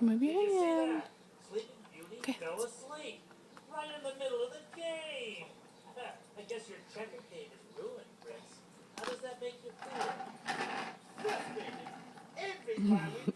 Move your Did you see hand. that? Sleeping Beauty Okay. fell asleep right in the middle of the game. I guess your checker game is ruined, Fritz. How does that make you feel? Frustrated. Every time we